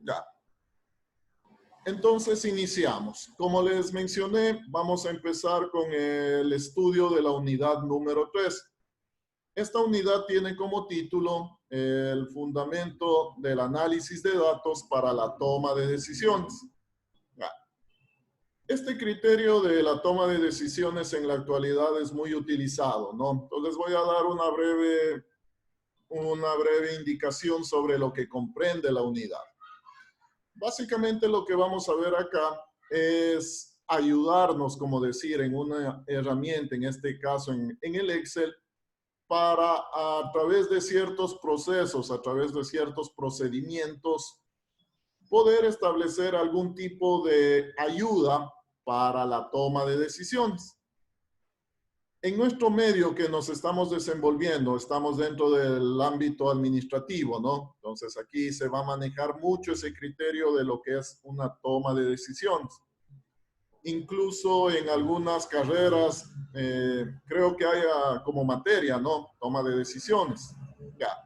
Ya. Entonces iniciamos. Como les mencioné, vamos a empezar con el estudio de la unidad número 3. Esta unidad tiene como título el fundamento del análisis de datos para la toma de decisiones. Ya. Este criterio de la toma de decisiones en la actualidad es muy utilizado, ¿no? Entonces voy a dar una breve indicación sobre lo que comprende la unidad. Básicamente lo que vamos a ver acá es ayudarnos, como decir, en una herramienta, en este caso en el Excel, para a través de ciertos procesos, a través de ciertos procedimientos, poder establecer algún tipo de ayuda para la toma de decisiones. En nuestro medio que nos estamos desenvolviendo, estamos dentro del ámbito administrativo, ¿no? Entonces aquí se va a manejar mucho ese criterio de lo que es una toma de decisiones. Incluso en algunas carreras, creo que haya como materia, ¿no? Toma de decisiones. Ya.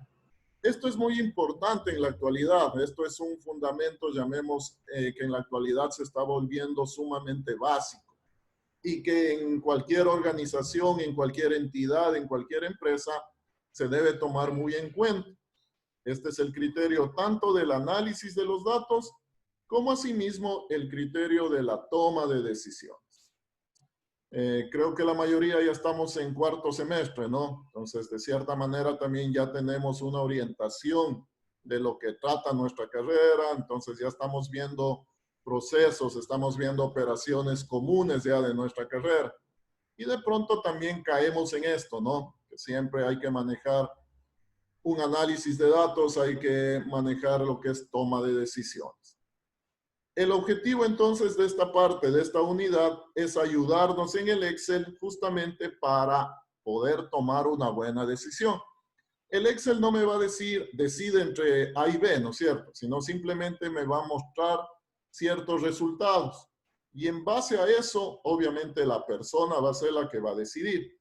Esto es muy importante en la actualidad. Esto es un fundamento, llamemos, que en la actualidad se está volviendo sumamente básico y que en cualquier organización, en cualquier entidad, en cualquier empresa, se debe tomar muy en cuenta. Este es el criterio tanto del análisis de los datos, como asimismo el criterio de la toma de decisiones. Creo que la mayoría ya estamos en cuarto semestre, ¿no? Entonces, de cierta manera también ya tenemos una orientación de lo que trata nuestra carrera, entonces ya estamos viendo procesos, estamos viendo operaciones comunes ya de nuestra carrera. Y de pronto también caemos en esto, ¿no? Que siempre hay que manejar un análisis de datos, hay que manejar lo que es toma de decisiones. El objetivo entonces de esta parte, de esta unidad, es ayudarnos en el Excel justamente para poder tomar una buena decisión. El Excel no me va a decir, decide entre A y B, ¿no es cierto? Sino simplemente me va a mostrar ciertos resultados. Y en base a eso, obviamente la persona va a ser la que va a decidir.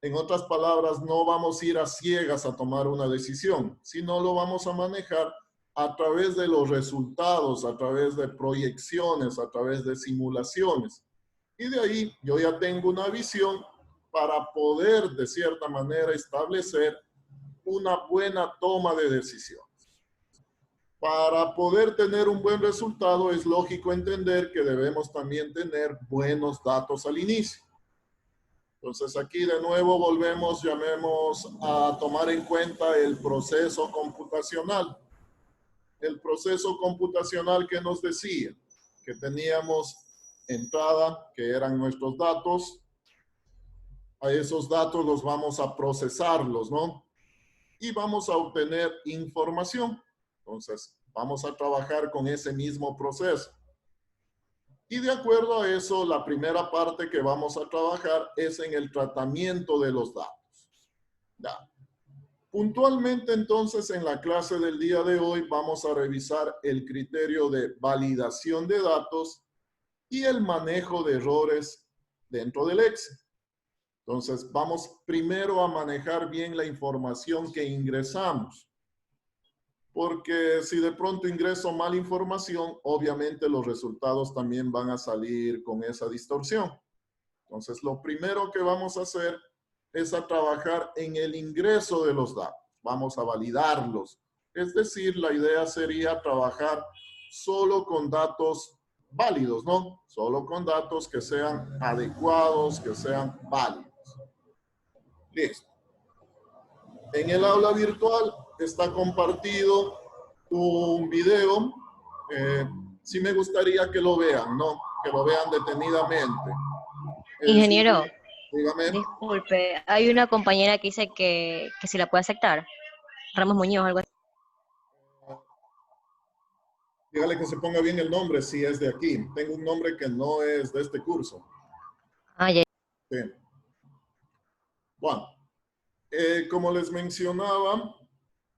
En otras palabras, no vamos a ir a ciegas a tomar una decisión, sino lo vamos a manejar a través de los resultados, a través de proyecciones, a través de simulaciones. Y de ahí yo ya tengo una visión para poder, de cierta manera, establecer una buena toma de decisiones. Para poder tener un buen resultado es lógico entender que debemos también tener buenos datos al inicio. Entonces aquí de nuevo volvemos, llamemos a tomar en cuenta el proceso computacional. El proceso computacional que nos decía que teníamos entrada, que eran nuestros datos. A esos datos los vamos a procesarlos, ¿no? Y vamos a obtener información. Entonces, vamos a trabajar con ese mismo proceso. Y de acuerdo a eso, la primera parte que vamos a trabajar es en el tratamiento de los datos. Ya. Puntualmente, entonces, en la clase del día de hoy vamos a revisar el criterio de validación de datos y el manejo de errores dentro del Excel. Entonces, vamos primero a manejar bien la información que ingresamos. Porque si de pronto ingreso mal información, obviamente los resultados también van a salir con esa distorsión. Entonces, lo primero que vamos a hacer es a trabajar en el ingreso de los datos. Vamos a validarlos. Es decir, la idea sería trabajar solo con datos válidos, ¿no? Solo con datos que sean adecuados, que sean válidos. Listo. En el aula virtual está compartido un video. Sí me gustaría que lo vean, ¿no? Que lo vean detenidamente. Ingeniero, Dígame. disculpe, hay una compañera que dice que si la puede aceptar. Ramos Muñoz, algo así. Dígale que se ponga bien el nombre si es de aquí. Tengo un nombre que no es de este curso. Ah, ya. Sí. Bueno, como les mencionaba,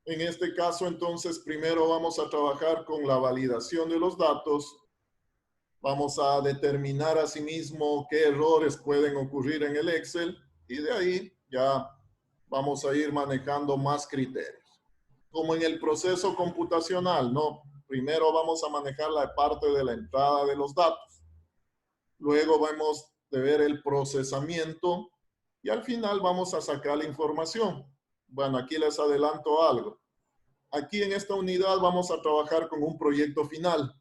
en este caso entonces primero vamos a trabajar con la validación de los datos. Vamos a determinar asimismo qué errores pueden ocurrir en el Excel y de ahí ya vamos a ir manejando más criterios. Como en el proceso computacional, ¿no? primero vamos a manejar la parte de la entrada de los datos. Luego vamos a ver el procesamiento y al final vamos a sacar la información. Bueno, aquí les adelanto algo. Aquí en esta unidad vamos a trabajar con un proyecto final.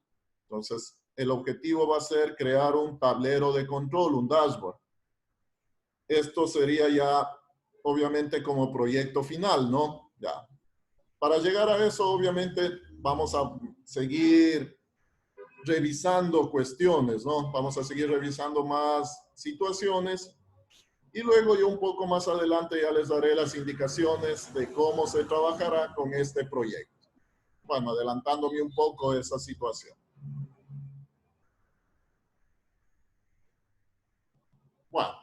Entonces, el objetivo va a ser crear un tablero de control, un dashboard. Esto sería ya, obviamente, como proyecto final, ¿no? Ya. Para llegar a eso, obviamente, vamos a seguir revisando cuestiones, ¿no? Vamos a seguir revisando más situaciones y luego yo un poco más adelante ya les daré las indicaciones de cómo se trabajará con este proyecto. Bueno, adelantándome un poco esa situación. Bueno,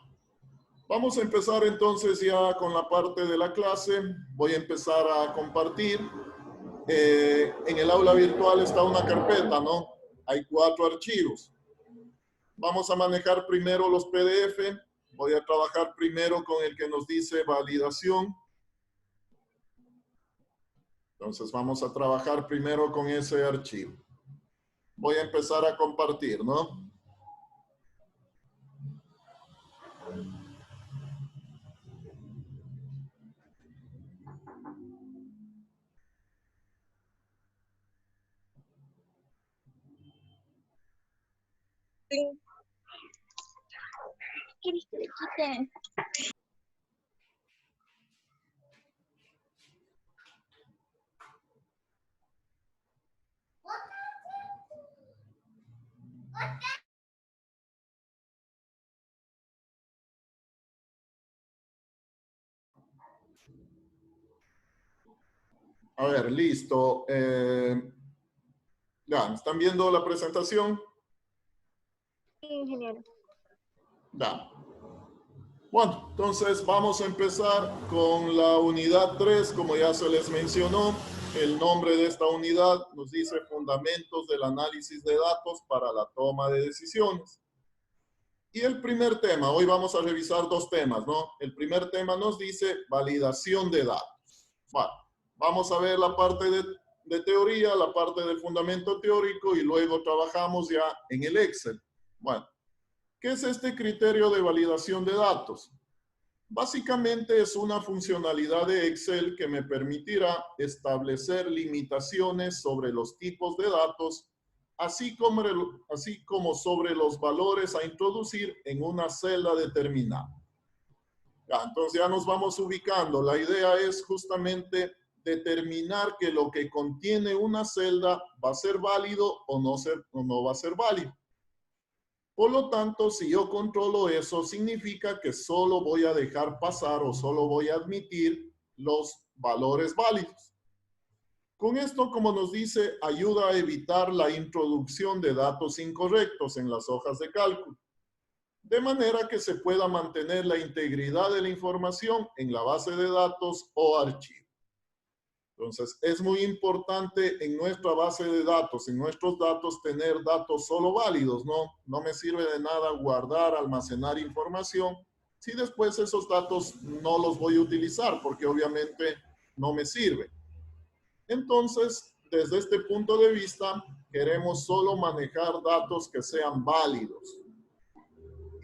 vamos a empezar entonces ya con la parte de la clase. Voy a empezar a compartir. En el aula virtual está una carpeta, ¿no? Hay 4 archivos. Vamos a manejar primero los PDF. Voy a trabajar primero con el que nos dice validación. Entonces vamos a trabajar primero con ese archivo. Voy a empezar a compartir, ¿no? ¿Quieres que le quite? A ver, listo. Ya, ¿están viendo la presentación? Sí, ingeniero. Ya. Bueno, entonces vamos a empezar con la unidad 3, como ya se les mencionó. El nombre de esta unidad nos dice Fundamentos del Análisis de Datos para la Toma de Decisiones. Y el primer tema, hoy vamos a revisar 2 temas, ¿no? El primer tema nos dice validación de datos. Bueno, vamos a ver la parte de teoría, la parte del fundamento teórico y luego trabajamos ya en el Excel. Bueno, ¿qué es este criterio de validación de datos? Básicamente es una funcionalidad de Excel que me permitirá establecer limitaciones sobre los tipos de datos, así como sobre los valores a introducir en una celda determinada. Ya, entonces ya nos vamos ubicando. La idea es justamente determinar que lo que contiene una celda va a ser válido o no va a ser válido. Por lo tanto, si yo controlo eso, significa que solo voy a dejar pasar o solo voy a admitir los valores válidos. Con esto, como nos dice, ayuda a evitar la introducción de datos incorrectos en las hojas de cálculo, de manera que se pueda mantener la integridad de la información en la base de datos o archivo. Entonces, es muy importante en nuestra base de datos, en nuestros datos, tener datos solo válidos, ¿no? No me sirve de nada guardar, almacenar información si después esos datos no los voy a utilizar, porque obviamente no me sirve. Entonces, desde este punto de vista, queremos solo manejar datos que sean válidos.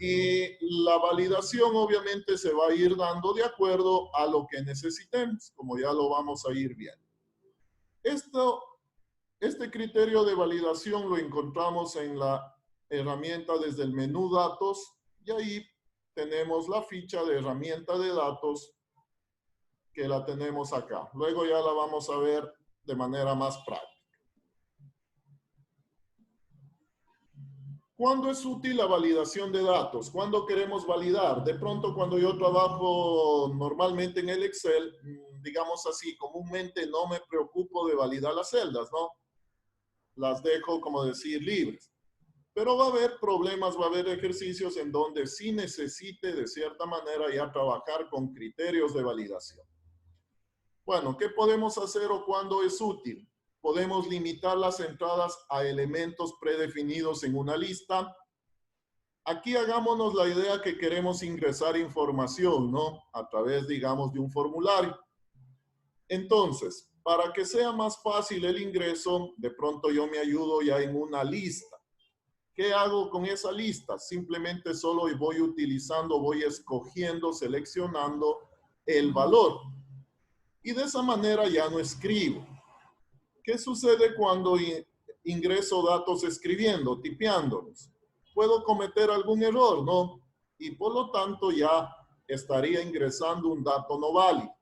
Y la validación obviamente se va a ir dando de acuerdo a lo que necesitemos, como ya lo vamos a ir viendo. Este criterio de validación lo encontramos en la herramienta desde el menú datos y ahí tenemos la ficha de herramienta de datos que la tenemos acá. Luego ya la vamos a ver de manera más práctica. ¿Cuándo es útil la validación de datos? ¿Cuándo queremos validar? De pronto, cuando yo trabajo normalmente en el Excel, digamos así, comúnmente no me preocupo de validar las celdas, ¿no? Las dejo, como decir, libres. Pero va a haber problemas, va a haber ejercicios en donde sí necesite, de cierta manera, ya trabajar con criterios de validación. Bueno, ¿qué podemos hacer o cuándo es útil? Podemos limitar las entradas a elementos predefinidos en una lista. Aquí hagámonos la idea que queremos ingresar información, ¿no? A través, digamos, de un formulario. Entonces, Para que sea más fácil el ingreso, de pronto yo me ayudo ya en una lista. ¿Qué hago con esa lista? Simplemente solo voy utilizando, voy escogiendo, seleccionando el valor. Y de esa manera ya no escribo. ¿Qué sucede cuando ingreso datos escribiendo, tipeándolos? ¿Puedo cometer algún error? No. Y por lo tanto ya estaría ingresando un dato no válido.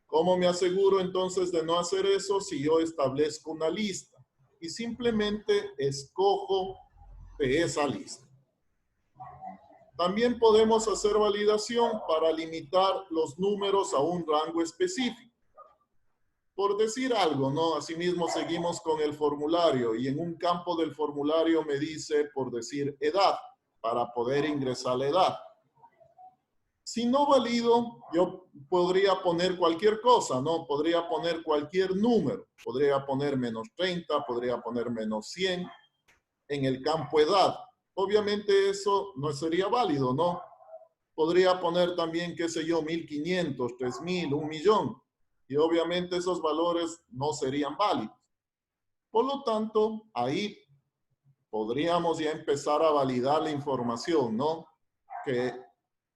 ¿Cómo me aseguro entonces de no hacer eso? Si yo establezco una lista y simplemente escojo de esa lista. También podemos hacer validación para limitar los números a un rango específico. Por decir algo, ¿no? Asimismo seguimos con el formulario y en un campo del formulario me dice, por decir, edad, para poder ingresar la edad. Si no valido, yo podría poner cualquier cosa, ¿no? Podría poner cualquier número. Podría poner menos 30, podría poner menos 100 en el campo edad. Obviamente eso no sería válido, ¿no? Podría poner también, qué sé yo, 1500, 3000, 1.000.000. Y obviamente esos valores no serían válidos. Por lo tanto, ahí podríamos ya empezar a validar la información, ¿no? Que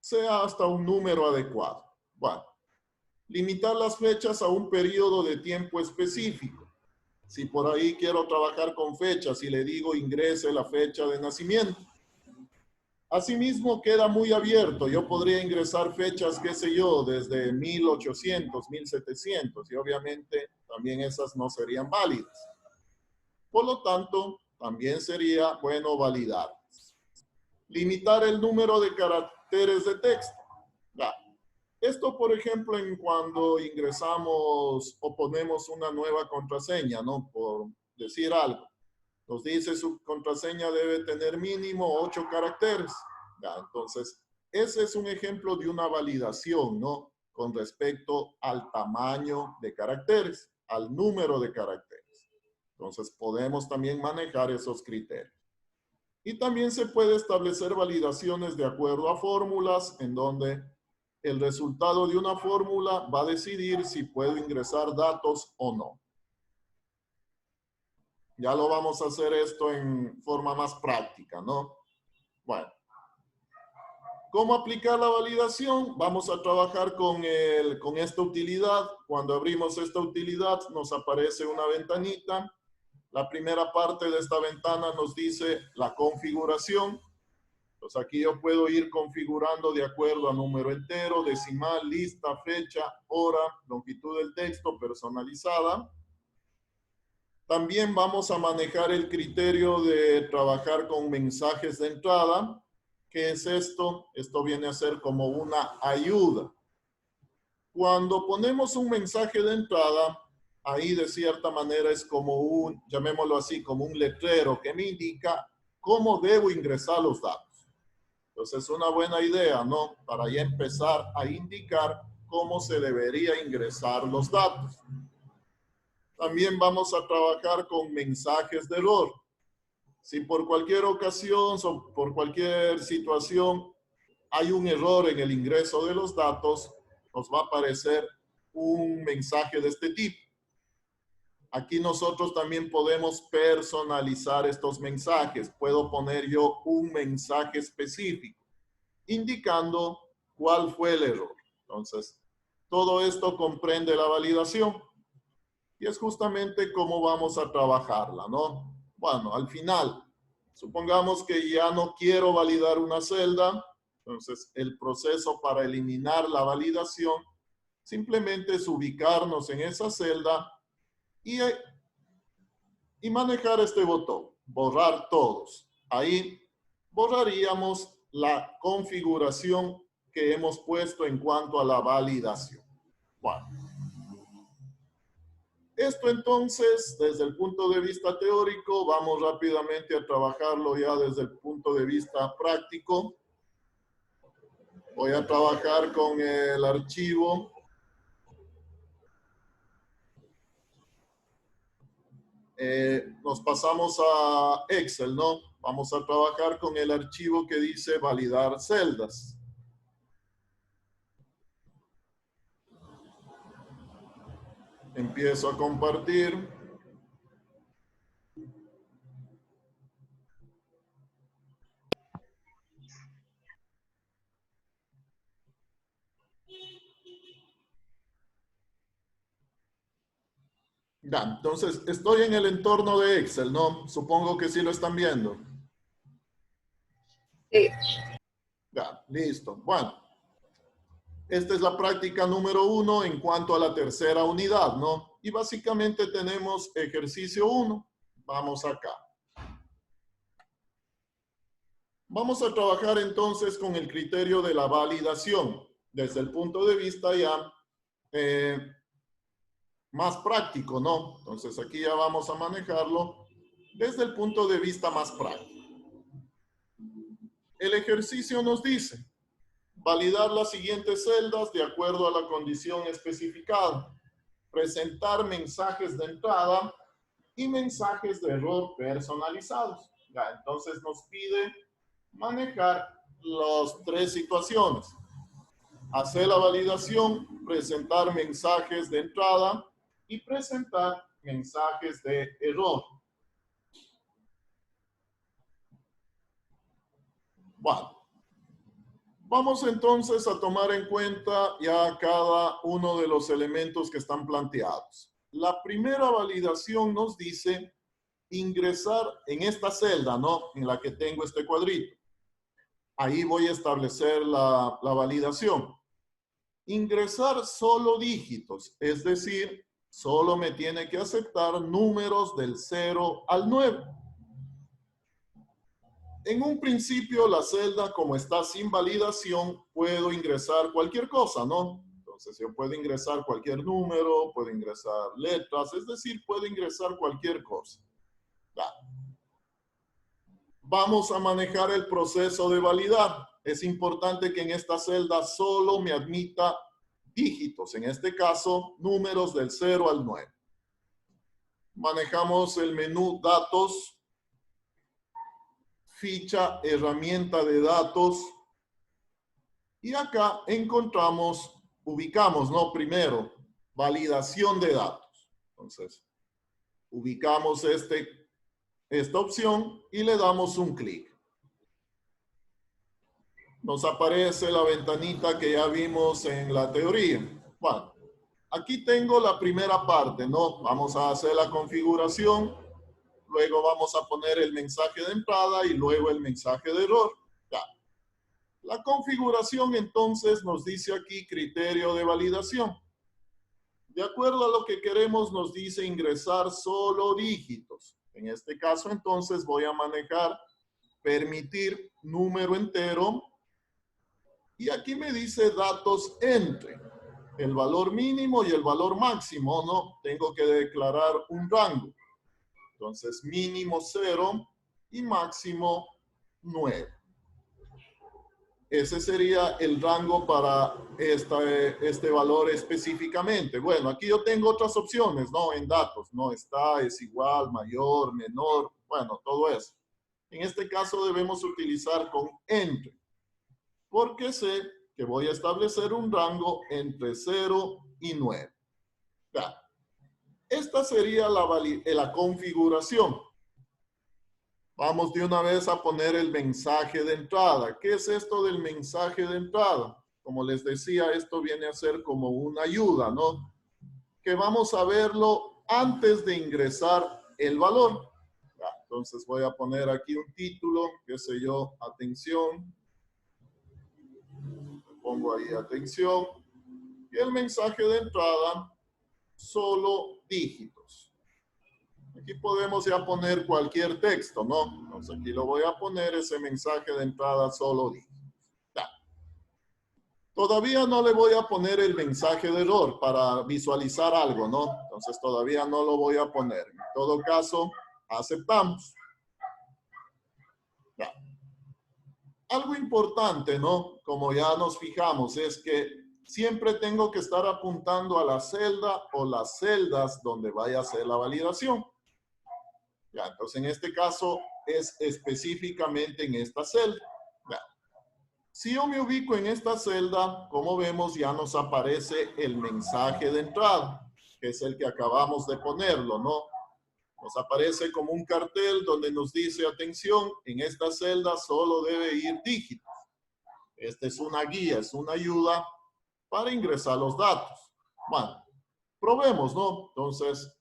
sea hasta un número adecuado. Bueno, limitar las fechas a un periodo de tiempo específico. Si por ahí quiero trabajar con fechas y le digo ingrese la fecha de nacimiento. Asimismo queda muy abierto. Yo podría ingresar fechas, qué sé yo, desde 1800, 1700 y obviamente también esas no serían válidas. Por lo tanto, también sería bueno validar. Limitar el número de caracteres de texto. Ya. Esto, por ejemplo, en cuando ingresamos o ponemos una nueva contraseña, ¿no? Por decir algo. Nos dice su contraseña debe tener mínimo 8 caracteres. Ya, entonces, ese es un ejemplo de una validación, ¿no? Con respecto al tamaño de caracteres, al número de caracteres. Entonces, podemos también manejar esos criterios. Y también se puede establecer validaciones de acuerdo a fórmulas en donde el resultado de una fórmula va a decidir si puedo ingresar datos o no. Ya lo vamos a hacer esto en forma más práctica, ¿no? Bueno. ¿Cómo aplicar la validación? Vamos a trabajar con esta utilidad. Cuando abrimos esta utilidad nos aparece una ventanita. La primera parte de esta ventana nos dice la configuración. Entonces aquí yo puedo ir configurando de acuerdo a número entero, decimal, lista, fecha, hora, longitud del texto personalizada. También vamos a manejar el criterio de trabajar con mensajes de entrada. ¿Qué es esto? Esto viene a ser como una ayuda. Cuando ponemos un mensaje de entrada, ahí de cierta manera es como un, llamémoslo así, como un letrero que me indica cómo debo ingresar los datos. Entonces es una buena idea, ¿no? Para ya empezar a indicar cómo se debería ingresar los datos. También vamos a trabajar con mensajes de error. Si por cualquier ocasión o por cualquier situación hay un error en el ingreso de los datos, nos va a aparecer un mensaje de este tipo. Aquí nosotros también podemos personalizar estos mensajes. Puedo poner yo un mensaje específico indicando cuál fue el error. Entonces, todo esto comprende la validación. Y es justamente cómo vamos a trabajarla, ¿no? Bueno, al final, supongamos que ya no quiero validar una celda, entonces el proceso para eliminar la validación simplemente es ubicarnos en esa celda y manejar este botón, borrar todos. Ahí borraríamos la configuración que hemos puesto en cuanto a la validación. Bueno. Esto entonces, desde el punto de vista teórico, vamos rápidamente a trabajarlo ya desde el punto de vista práctico. Voy a trabajar con el archivo. Nos pasamos a Excel, ¿no? Vamos a trabajar con el archivo que dice validar celdas. Empiezo a compartir. Ya, entonces estoy en el entorno de Excel, ¿no? Supongo que sí lo están viendo. Sí. Ya, listo. Bueno, esta es la práctica número 1 en cuanto a la tercera unidad, ¿no? Y básicamente tenemos ejercicio 1. Vamos acá. Vamos a trabajar entonces con el criterio de la validación desde el punto de vista ya más práctico, ¿no? Entonces aquí ya vamos a manejarlo desde el punto de vista más práctico. El ejercicio nos dice validar las siguientes celdas de acuerdo a la condición especificada, presentar mensajes de entrada y mensajes de error personalizados. Ya, entonces nos pide manejar las tres situaciones. Hacer la validación, presentar mensajes de entrada y presentar mensajes de error. Bueno, vamos entonces a tomar en cuenta ya cada uno de los elementos que están planteados. La primera validación nos dice ingresar en esta celda, ¿no? En la que tengo este cuadrito. Ahí voy a establecer la validación. Ingresar solo dígitos, es decir, solo me tiene que aceptar números del 0 al 9. En un principio, la celda, como está sin validación, puedo ingresar cualquier cosa, ¿no? Entonces, yo puedo ingresar cualquier número, puedo ingresar letras, es decir, puedo ingresar cualquier cosa. Ya. Vamos a manejar el proceso de validar. Es importante que en esta celda solo me admita dígitos, en este caso, números del 0 al 9. Manejamos el menú datos, ficha, herramienta de datos, y acá ubicamos, ¿no? Primero, validación de datos. Entonces, ubicamos esta opción y le damos un clic. Nos aparece la ventanita que ya vimos en la teoría. Bueno, aquí tengo la primera parte, ¿no? Vamos a hacer la configuración, luego vamos a poner el mensaje de entrada y luego el mensaje de error. Ya. La configuración entonces nos dice aquí criterio de validación. De acuerdo a lo que queremos nos dice ingresar solo dígitos. En este caso entonces voy a manejar permitir número entero. Y aquí me dice datos entre el valor mínimo y el valor máximo, ¿no? Tengo que declarar un rango. Entonces, mínimo 0 y máximo 9. Ese sería el rango para este valor específicamente. Bueno, aquí yo tengo otras opciones, ¿no? En datos, ¿no? Está, es igual, mayor, menor, bueno, todo eso. En este caso debemos utilizar con entre, porque sé que voy a establecer un rango entre 0 y 9. Ya. Esta sería la configuración. Vamos de una vez a poner el mensaje de entrada. ¿Qué es esto del mensaje de entrada? Como les decía, esto viene a ser como una ayuda, ¿no? Que vamos a verlo antes de ingresar el valor. Ya, entonces voy a poner aquí un título, qué sé yo, atención. Pongo ahí atención. Y el mensaje de entrada, solo dígitos. Aquí podemos ya poner cualquier texto, ¿no? Entonces aquí lo voy a poner ese mensaje de entrada solo dígitos. Ya. Todavía no le voy a poner el mensaje de error para visualizar algo, ¿no? Entonces todavía no lo voy a poner. En todo caso, aceptamos. Ya. Algo importante, ¿no? Como ya nos fijamos, es que siempre tengo que estar apuntando a la celda o las celdas donde vaya a hacer la validación. Ya, entonces en este caso es específicamente en esta celda. Ya. Si yo me ubico en esta celda, como vemos, ya nos aparece el mensaje de entrada. que es el que acabamos de ponerlo, ¿no? Nos aparece como un cartel donde nos dice, atención, en esta celda solo debe ir dígitos. Esta es una guía, es una ayuda para ingresar los datos. Bueno, probemos, ¿no? Entonces,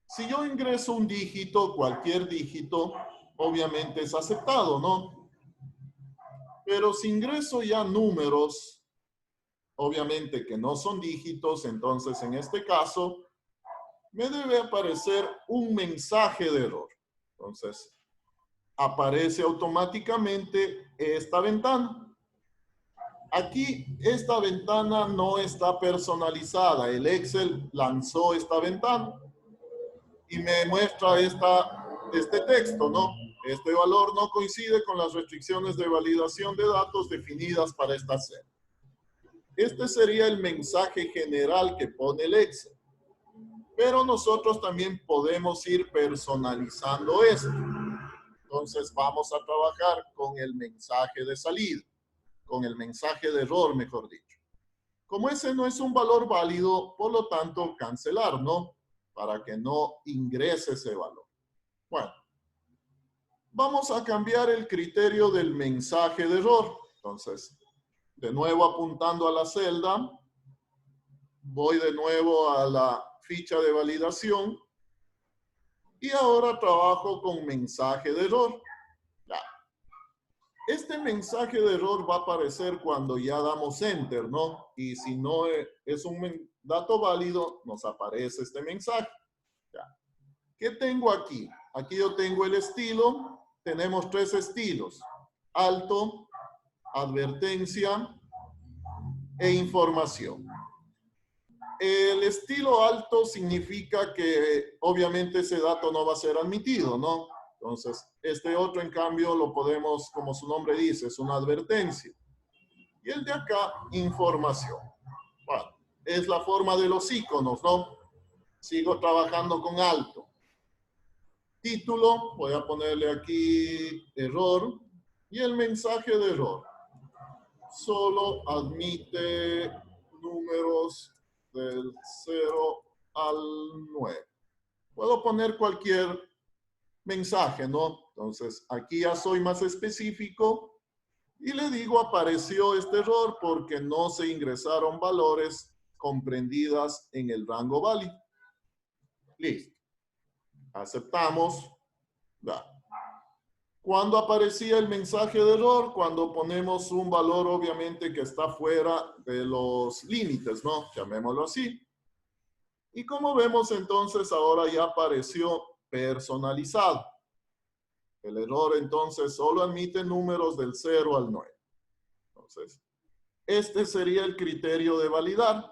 si yo ingreso un dígito, cualquier dígito, obviamente es aceptado, ¿no? Pero si ingreso ya números, obviamente que no son dígitos, entonces en este caso me debe aparecer un mensaje de error. Entonces, aparece automáticamente esta ventana. Aquí esta ventana no está personalizada. El Excel lanzó esta ventana y me muestra este texto, ¿no? Este valor no coincide con las restricciones de validación de datos definidas para esta celda. Este sería el mensaje general que pone el Excel. Pero nosotros también podemos ir personalizando esto. Entonces vamos a trabajar con el mensaje de salida, con el mensaje de error, mejor dicho. Como ese no es un valor válido, por lo tanto, cancelar, ¿no? Para que no ingrese ese valor. Bueno, vamos a cambiar el criterio del mensaje de error. Entonces, de nuevo apuntando a la celda, voy de nuevo a la ficha de validación y ahora trabajo con mensaje de error. Ya. Este mensaje de error va a aparecer cuando ya damos enter, ¿no? Y si no es un dato válido, nos aparece este mensaje. Ya. ¿Qué tengo aquí? Aquí yo tengo el estilo. Tenemos 3 estilos: alto, advertencia e información. El estilo alto significa que obviamente ese dato no va a ser admitido, ¿no? Entonces, este otro, en cambio, lo podemos, como su nombre dice, es una advertencia. Y el de acá, información. Bueno, es la forma de los iconos, ¿no? Sigo trabajando con alto. Título, voy a ponerle aquí error. Y el mensaje de error: solo admite números del 0 al 9. Puedo poner cualquier mensaje, ¿no? Entonces, aquí ya soy más específico y le digo, apareció este error porque no se ingresaron valores comprendidas en el rango válido. Listo. Aceptamos. Ya. ¿Cuándo aparecía el mensaje de error? Cuando ponemos un valor, obviamente, que está fuera de los límites, ¿no? Llamémoslo así. Y como vemos, entonces, ahora ya apareció personalizado. El error, entonces, solo admite números del 0 al 9. Entonces, este sería el criterio de validar.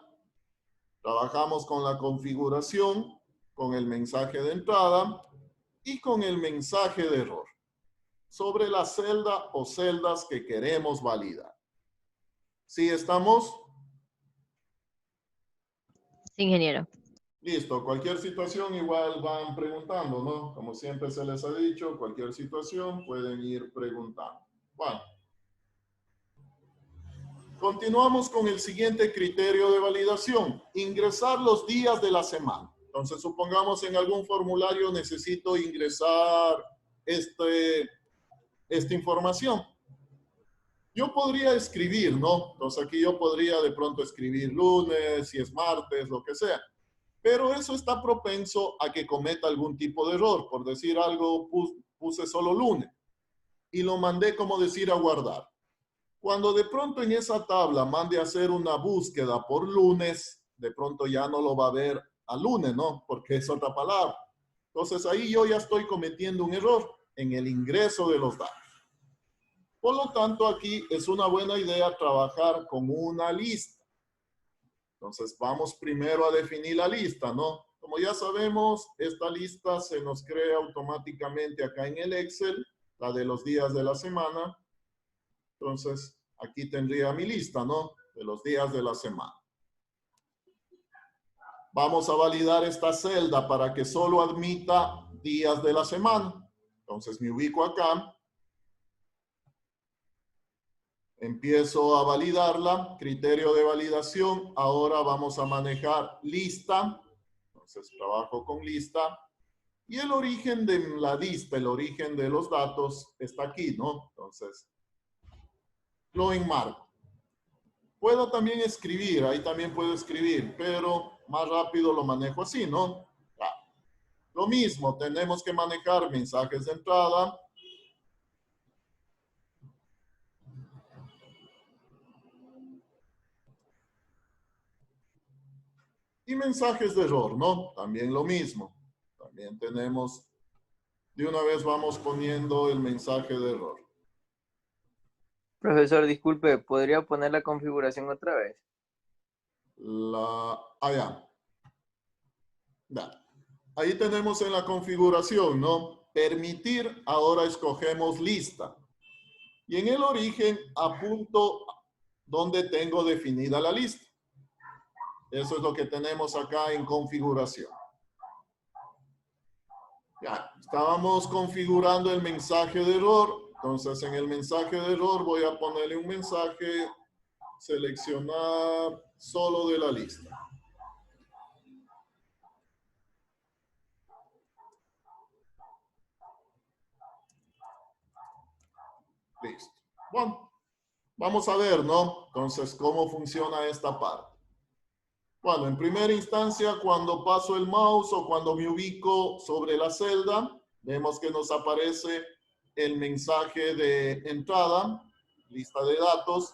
Trabajamos con la configuración, con el mensaje de entrada y con el mensaje de error sobre la celda o celdas que queremos validar. ¿Sí estamos? Sí, ingeniero. Listo. Cualquier situación igual van preguntando, ¿no? Como siempre se les ha dicho, cualquier situación pueden ir preguntando. Bueno. Continuamos con el siguiente criterio de validación: ingresar los días de la semana. Entonces, supongamos en algún formulario necesito ingresar esta información. Yo podría escribir, ¿no? Entonces, aquí yo podría de pronto escribir lunes, si es martes, lo que sea. Pero eso está propenso a que cometa algún tipo de error. Por decir algo, puse solo lunes y lo mandé, como decir, a guardar. Cuando de pronto en esa tabla mande a hacer una búsqueda por lunes, de pronto ya no lo va a ver a lunes, ¿no? Porque es otra palabra. Entonces ahí yo ya estoy cometiendo un error en el ingreso de los datos. Por lo tanto, aquí es una buena idea trabajar con una lista. Entonces vamos primero a definir la lista, ¿no? Como ya sabemos, esta lista se nos crea automáticamente acá en el Excel, la de los días de la semana. Entonces, aquí tendría mi lista, ¿no? De los días de la semana. Vamos a validar esta celda para que solo admita días de la semana. Entonces, me ubico acá. Empiezo a validarla, criterio de validación. Ahora vamos a manejar lista. Entonces trabajo con lista. Y el origen de la lista, el origen de los datos está aquí, ¿no? Entonces, lo enmarco. Puedo también escribir, ahí también puedo escribir, pero más rápido lo manejo así, ¿no? Lo mismo, tenemos que manejar mensajes de entrada. Y mensajes de error, ¿no? También lo mismo. También tenemos, de una vez vamos poniendo el mensaje de error. Profesor, disculpe, ¿podría poner la configuración otra vez? Ya. Ahí tenemos en la configuración, ¿no? Permitir, ahora escogemos lista. Y en el origen apunto donde tengo definida la lista. Eso es lo que tenemos acá en configuración. Ya, estábamos configurando el mensaje de error. Entonces, en el mensaje de error voy a ponerle un mensaje, seleccionar solo de la lista. Listo. Bueno, vamos a ver, ¿no? Entonces, ¿cómo funciona esta parte? Bueno, en primera instancia, cuando paso el mouse o cuando me ubico sobre la celda, vemos que nos aparece el mensaje de entrada, lista de datos,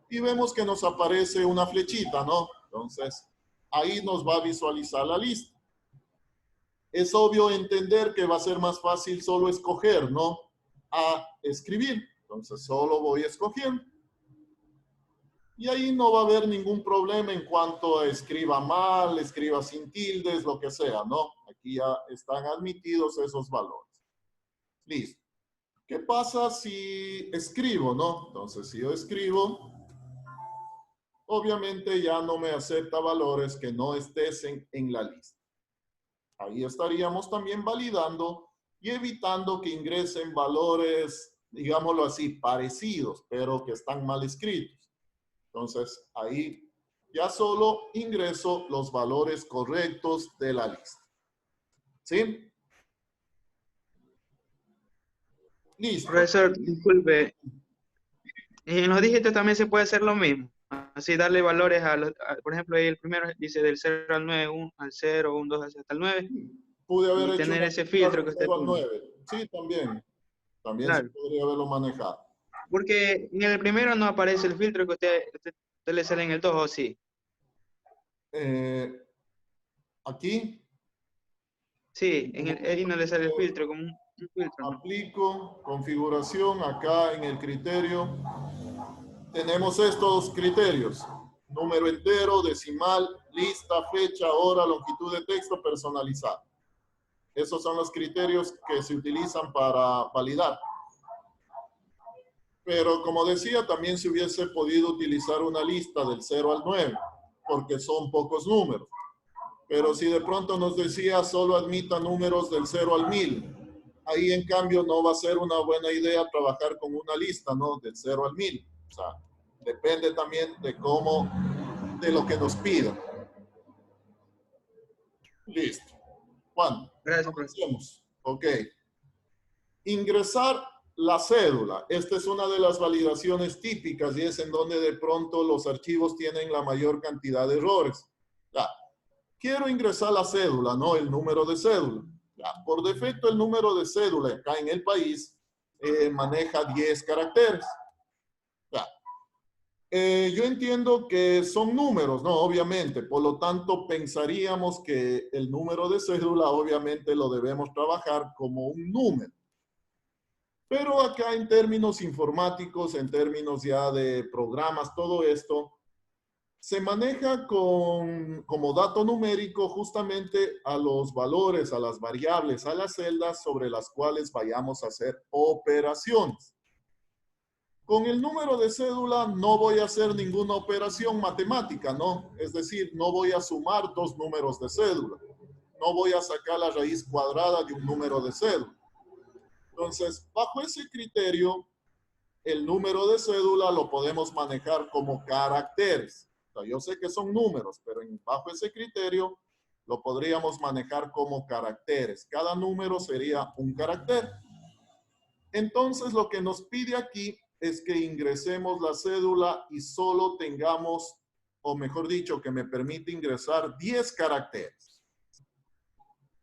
y vemos que nos aparece una flechita, ¿no? Entonces, ahí nos va a visualizar la lista. Es obvio entender que va a ser más fácil solo escoger, ¿no? A escribir. Entonces, solo voy a escoger. Y ahí no va a haber ningún problema en cuanto a escriba mal, escriba sin tildes, lo que sea, ¿no? Aquí ya están admitidos esos valores. Listo. ¿Qué pasa si escribo, no? Entonces, si yo escribo, obviamente ya no me acepta valores que no estén en la lista. Ahí estaríamos también validando y evitando que ingresen valores, digámoslo así, parecidos, pero que están mal escritos. Entonces, ahí ya solo ingreso los valores correctos de la lista. ¿Sí? Listo. Profesor, disculpe, en los dígitos también se puede hacer lo mismo. Así darle valores por ejemplo, ahí el primero dice del 0 al 9, 1 al 0, 1, 2 hasta el 9. Pude haber Y hecho tener una ese lista filtro del que usted 0 al tiene. 9. Sí, también. También se Claro. podría haberlo manejado. Porque en el primero no aparece el filtro que usted le sale en el 2, ¿o sí? Aquí. Sí, ahí no le sale el filtro, como un filtro, ¿no? Aplico, configuración, acá en el criterio. Tenemos estos criterios. Número entero, decimal, lista, fecha, hora, longitud de texto, personalizado. Esos son los criterios que se utilizan para validar. Pero como decía, también se hubiese podido utilizar una lista del 0 al 9, porque son pocos números. Pero si de pronto nos decía solo admita números del 0 al 1000, ahí en cambio no va a ser una buena idea trabajar con una lista, ¿no? Del 0 al 1000. O sea, depende también de cómo, de lo que nos pidan. Listo. Juan, Gracias, profesor. avancemos. Ok. Ingresar la cédula. Esta es una de las validaciones típicas y es en donde de pronto los archivos tienen la mayor cantidad de errores. Ya. Quiero ingresar la cédula, ¿no? El número de cédula. Ya. Por defecto, el número de cédula acá en el país maneja 10 caracteres. Ya. Yo entiendo que son números, ¿no? Obviamente. Por lo tanto, pensaríamos que el número de cédula, obviamente, lo debemos trabajar como un número. Pero acá en términos informáticos, en términos ya de programas, todo esto, se maneja como dato numérico justamente a los valores, a las variables, a las celdas sobre las cuales vayamos a hacer operaciones. Con el número de cédula no voy a hacer ninguna operación matemática, ¿no? Es decir, no voy a sumar dos números de cédula. No voy a sacar la raíz cuadrada de un número de cédula. Entonces, bajo ese criterio, el número de cédula lo podemos manejar como caracteres. O sea, yo sé que son números, pero bajo ese criterio lo podríamos manejar como caracteres. Cada número sería un carácter. Entonces, lo que nos pide aquí es que ingresemos la cédula y solo tengamos, o mejor dicho, que me permite ingresar 10 caracteres.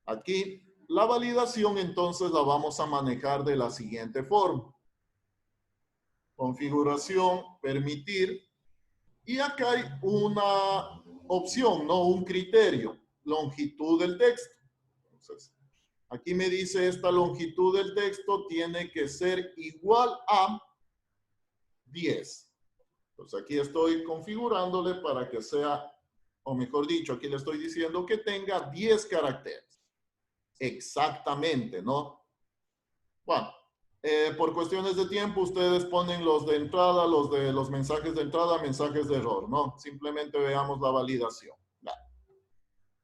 Aquí, la validación entonces la vamos a manejar de la siguiente forma. Configuración, permitir. Y acá hay una opción, ¿no? Un criterio, longitud del texto. Entonces, aquí me dice esta longitud del texto tiene que ser igual a 10. Entonces, aquí estoy configurándole para que sea, o mejor dicho, aquí le estoy diciendo que tenga 10 caracteres. Exactamente, ¿no? Bueno, por cuestiones de tiempo, ustedes ponen los de entrada, los mensajes de entrada, mensajes de error, ¿no? Simplemente veamos la validación.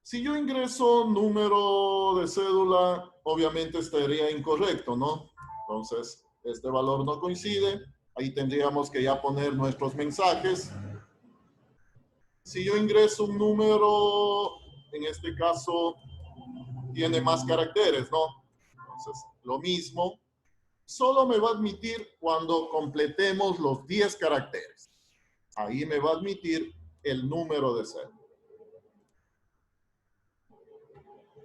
Si yo ingreso número de cédula, obviamente estaría incorrecto, ¿no? Entonces, este valor no coincide. Ahí tendríamos que ya poner nuestros mensajes. Si yo ingreso un número, en este caso, tiene más caracteres, ¿no? Entonces, lo mismo. Solo me va a admitir cuando completemos los 10 caracteres. Ahí me va a admitir el número de cédula.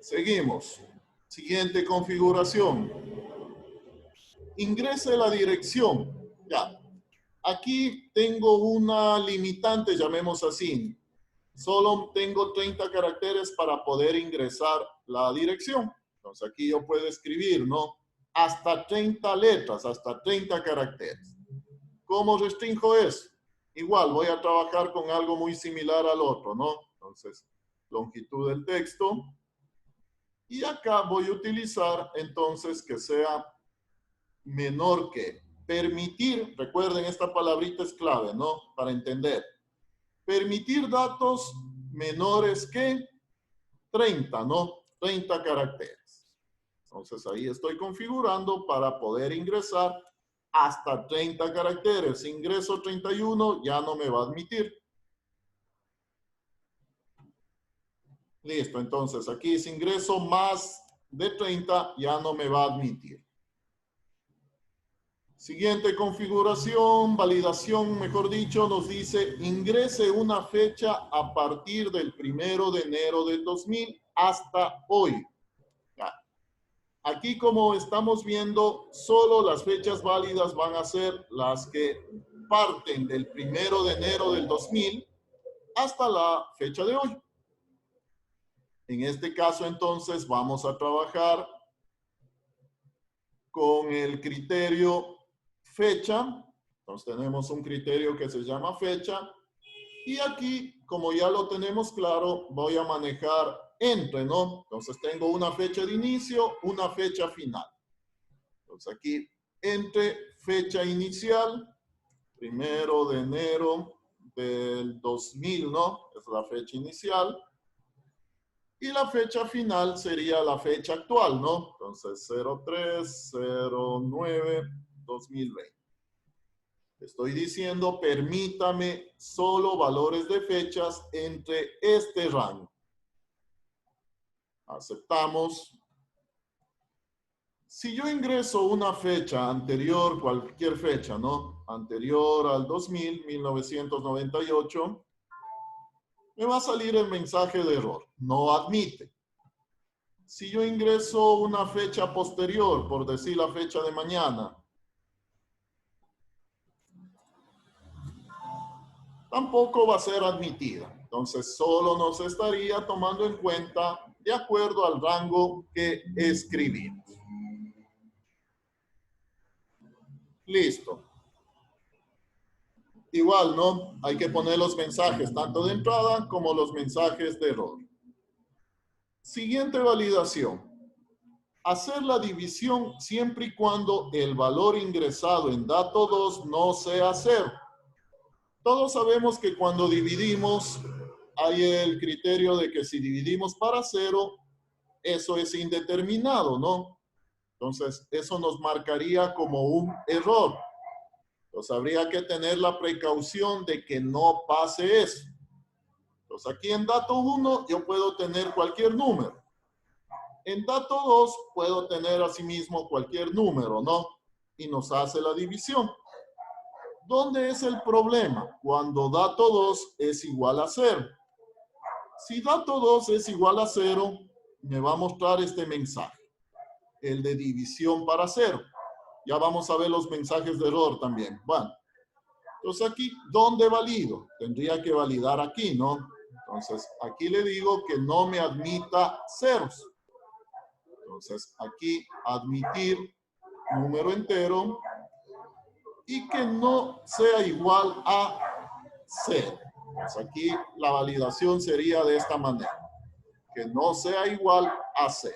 Seguimos. Siguiente configuración. Ingrese la dirección. Ya. Aquí tengo una limitante, llamemos así. Solo tengo 30 caracteres para poder ingresar la dirección. Entonces aquí yo puedo escribir, ¿no? Hasta 30 letras, hasta 30 caracteres. ¿Cómo restringo eso? Igual, voy a trabajar con algo muy similar al otro, ¿no? Entonces, longitud del texto. Y acá voy a utilizar, entonces, que sea menor que. Permitir, recuerden, esta palabrita es clave, ¿no? Para entender. Permitir datos menores que 30, ¿no? 30 caracteres. Entonces ahí estoy configurando para poder ingresar hasta 30 caracteres. Si ingreso 31, ya no me va a admitir. Listo, entonces aquí si ingreso más de 30, ya no me va a admitir. Siguiente configuración, validación, mejor dicho, nos dice ingrese una fecha a partir del 1 de enero del 2000 hasta hoy. Aquí, como estamos viendo, solo las fechas válidas van a ser las que parten del 1 de enero del 2000 hasta la fecha de hoy. En este caso, entonces, vamos a trabajar con el criterio fecha. Entonces, tenemos un criterio que se llama fecha. Y aquí, como ya lo tenemos claro, voy a manejar entre, ¿no? Entonces tengo una fecha de inicio, una fecha final. Entonces aquí, entre fecha inicial, 1 de enero del 2000, ¿no? Es la fecha inicial. Y la fecha final sería la fecha actual, ¿no? Entonces 03/09/2020. Estoy diciendo, permítame solo valores de fechas entre este rango. Aceptamos. Si yo ingreso una fecha anterior, cualquier fecha, ¿no? Anterior al 2000, 1998, me va a salir el mensaje de error. No admite. Si yo ingreso una fecha posterior, por decir la fecha de mañana, tampoco va a ser admitida. Entonces, solo nos estaría tomando en cuenta de acuerdo al rango que escribimos. Listo. Igual, ¿no? Hay que poner los mensajes tanto de entrada como los mensajes de error. Siguiente validación. Hacer la división siempre y cuando el valor ingresado en dato 2 no sea 0. Todos sabemos que cuando dividimos hay el criterio de que si dividimos para 0, eso es indeterminado, ¿no? Entonces, eso nos marcaría como un error. Entonces habría que tener la precaución de que no pase eso. Entonces aquí en dato 1 yo puedo tener cualquier número. En dato 2 puedo tener asimismo cualquier número, ¿no? Y nos hace la división. ¿Dónde es el problema? Cuando dato 2 es igual a 0. Si dato 2 es igual a 0, me va a mostrar este mensaje, el de división para 0. Ya vamos a ver los mensajes de error también. Bueno, entonces aquí, ¿dónde valido? Tendría que validar aquí, ¿no? Entonces, aquí le digo que no me admita ceros. Entonces, aquí admitir número entero y que no sea igual a 0. Entonces, aquí la validación sería de esta manera. Que no sea igual a 0.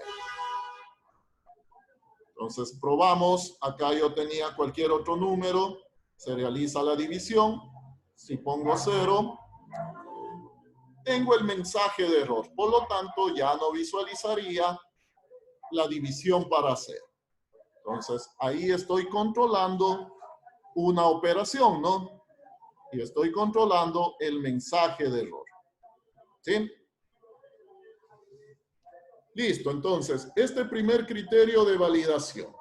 Entonces, probamos. Acá yo tenía cualquier otro número. Se realiza la división. Si pongo 0, tengo el mensaje de error. Por lo tanto, ya no visualizaría la división para 0. Entonces, ahí estoy controlando una operación, ¿no? Y estoy controlando el mensaje de error. ¿Sí? Listo, entonces, este primer criterio de validación.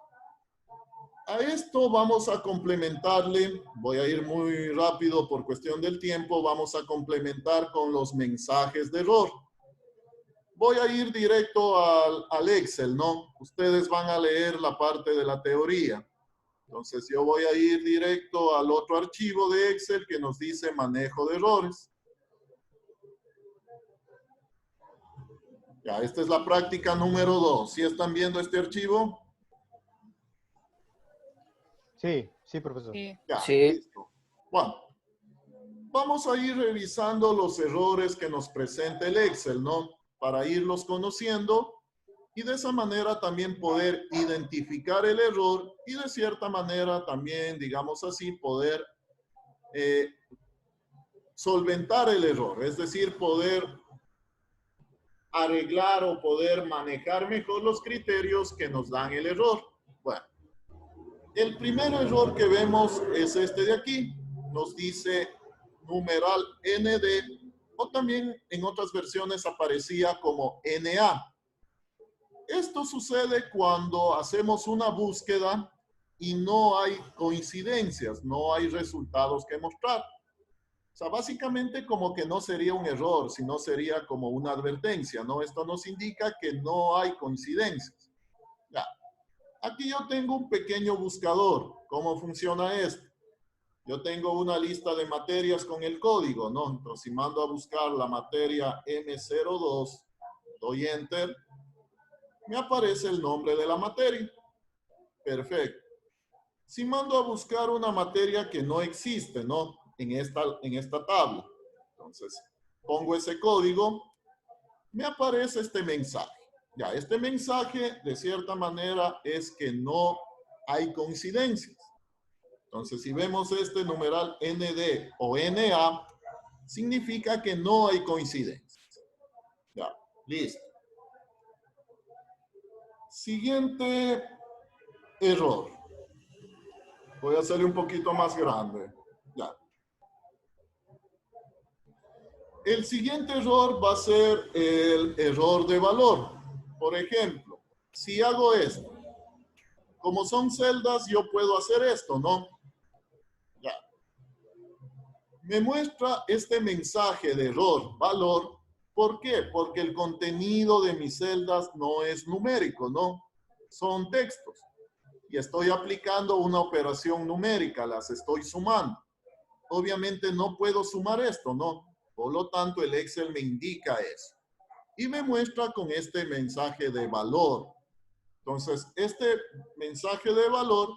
A esto vamos a complementarle, voy a ir muy rápido por cuestión del tiempo, vamos a complementar con los mensajes de error. Voy a ir directo al Excel, ¿no? Ustedes van a leer la parte de la teoría. Entonces yo voy a ir directo al otro archivo de Excel que nos dice manejo de errores. Ya, esta es la práctica número 2. ¿Sí están viendo este archivo? Sí, sí, profesor. Sí. Ya, Sí. listo. Bueno, vamos a ir revisando los errores que nos presenta el Excel, ¿no? Para irlos conociendo y de esa manera también poder identificar el error y de cierta manera también, digamos así, poder solventar el error, es decir, poder arreglar o poder manejar mejor los criterios que nos dan el error. Bueno, el primer error que vemos es este de aquí. Nos dice numeral ND o también en otras versiones aparecía como NA. Esto sucede cuando hacemos una búsqueda y no hay coincidencias, no hay resultados que mostrar. O sea, básicamente como que no sería un error, sino sería como una advertencia, ¿no? Esto nos indica que no hay coincidencias. Ya. Aquí yo tengo un pequeño buscador. ¿Cómo funciona esto? Yo tengo una lista de materias con el código, ¿no? Entonces, si mando a buscar la materia M02, doy Enter, me aparece el nombre de la materia. Perfecto. Si mando a buscar una materia que no existe, ¿no? En esta tabla. Entonces, pongo ese código, me aparece este mensaje. Ya, este mensaje, de cierta manera, es que no hay coincidencias. Entonces, si vemos este numeral ND o NA, significa que no hay coincidencias. Ya, listo. Siguiente error. Voy a hacerle un poquito más grande. Ya. El siguiente error va a ser el error de valor. Por ejemplo, si hago esto, como son celdas, yo puedo hacer esto, ¿no? Ya. Me muestra este mensaje de error, valor. ¿Por qué? Porque el contenido de mis celdas no es numérico, ¿no? Son textos. Y estoy aplicando una operación numérica, las estoy sumando. Obviamente no puedo sumar esto, ¿no? Por lo tanto, el Excel me indica eso. Y me muestra con este mensaje de valor. Entonces, este mensaje de valor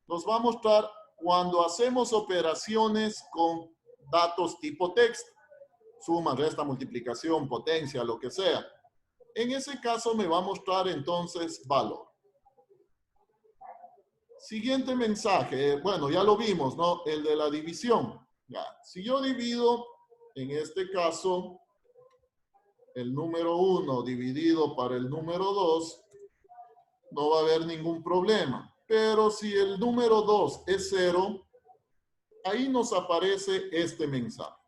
nos va a mostrar cuando hacemos operaciones con datos tipo texto. Suma, resta, multiplicación, potencia, lo que sea. En ese caso me va a mostrar entonces valor. Siguiente mensaje. Bueno, ya lo vimos, ¿no? El de la división. Ya. Si yo divido, en este caso, el número 1 dividido para el número 2, no va a haber ningún problema. Pero si el número 2 es 0, ahí nos aparece este mensaje.